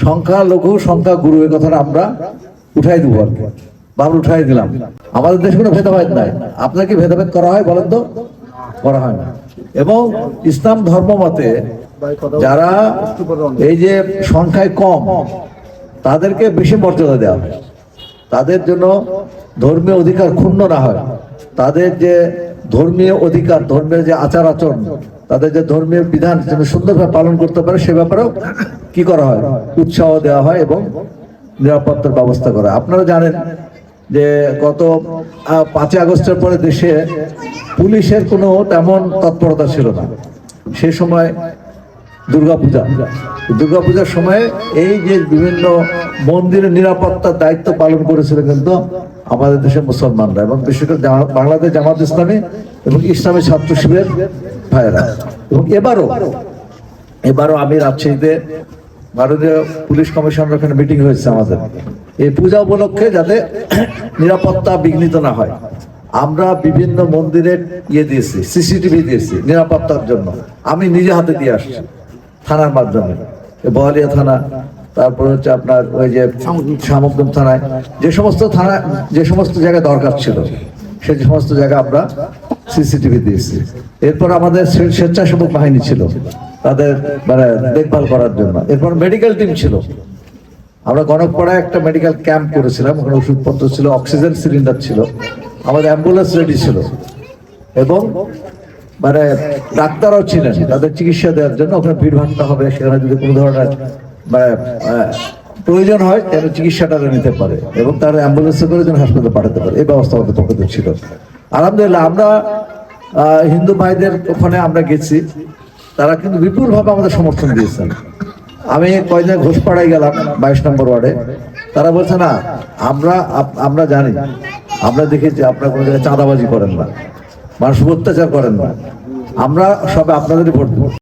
সংখ্যালঘু সংখ্যা গুরু এই কথাটা আমরা উঠাই দেবো আর কি, বা আমরা উঠাই দিলাম। আমাদের দেশে কোনো ভেদাভেদ নাই। আপনার কি ভেদাভেদ করা হয় বলেন তো? করা হয় না। এবং ইসলাম ধর্ম মতে যারা এই যে সংখ্যায় কম তাদেরকে বেশি মর্যাদা দেওয়া হয়, তাদের জন্য ধর্মীয় অধিকার ক্ষুণ্ণ না হয়, তাদের যে ধর্মীয় অধিকার, ধর্মীয় যে আচার আচরণ, তাদের যে ধর্মীয় বিধান যেন সুন্দরভাবে পালন করতে পারে সে ব্যাপারেও কি করা হয়, উৎসাহ দেওয়া হয় এবং নিরাপত্তার ব্যবস্থা করা। আপনারা জানেন যে গত 5 আগস্টের পরে দেশে পুলিশের কোনো তেমন তৎপরতা ছিল না। সে সময় দুর্গাপূজার সময় এই যে বিভিন্ন মন্দিরের নিরাপত্তার দায়িত্ব পালন করেছিল কিন্তু আমাদের দেশের মুসলমানরা, এবং বিশেষ করে বাংলাদেশ জামাত ইসলামী এবং ইসলামী ছাত্র শিবিরের ভাইয়েরা। এবং এবারও আমি রাজশাহীতে ভারতীয় পুলিশ কমিশনের ওখানে মিটিং হয়েছে আমাদের, এই পূজা উপলক্ষে যাতে নিরাপত্তা বিঘ্নিত না হয় আমরা বিভিন্ন মন্দিরের দিয়েছি, সিসিটিভি দিয়েছি নিরাপত্তার জন্য। আমি নিজে হাতে দিয়ে আসছি থানার মাধ্যমে, বহালিয়া থানা, তারপরে হচ্ছে আপনার ওই যে শামুকদম থানায়, যে সমস্ত জায়গায় দরকার ছিল সেই সমস্ত জায়গায় আমরা সিসিটিভি দিয়েছি। এরপর আমাদের স্বেচ্ছাসেবক বাহিনী ছিল তাদের মানে দেখভাল করার জন্য। এরপর মেডিকেল টিম ছিল। আমরা গণকপাড়ায় একটা মেডিকেল ক্যাম্প করেছিলাম, ওখানে ওষুধপত্র ছিল, অক্সিজেন সিলিন্ডার ছিল, আমাদের অ্যাম্বুলেন্স রেডি ছিল, এবং মানে ডাক্তারও ছিলেন তাদের চিকিৎসা দেওয়ার জন্য। ওখানে ভিড় ভাট্টা হবে, সেখানে যদি কোনো ধরনের মানে প্রয়োজন হয় তাহলে চিকিৎসাটা নিতে পারে এবং তার অ্যাম্বুলেন্সে করে যেন হাসপাতালে পাঠাতে পারে, এই ব্যবস্থা আমাদের পক্ষে ছিল। আলহামদুলিল্লাহ আমরা হিন্দু ভাইদের ওখানে আমরা গেছি, তারা কিন্তু বিপুলভাবে আমাদের সমর্থন দিয়েছেন। আমি কয়েকদিন ঘোষপাড়ায় গেলাম 22 নম্বর ওয়ার্ডে, তারা বলছে না আমরা জানি, আমরা দেখেছি আপনারা কোনো জায়গায় চাঁদাবাজি করেন না, মানুষ অত্যাচার করেন না, আমরা সবে আপনাদেরই ভোট দেব।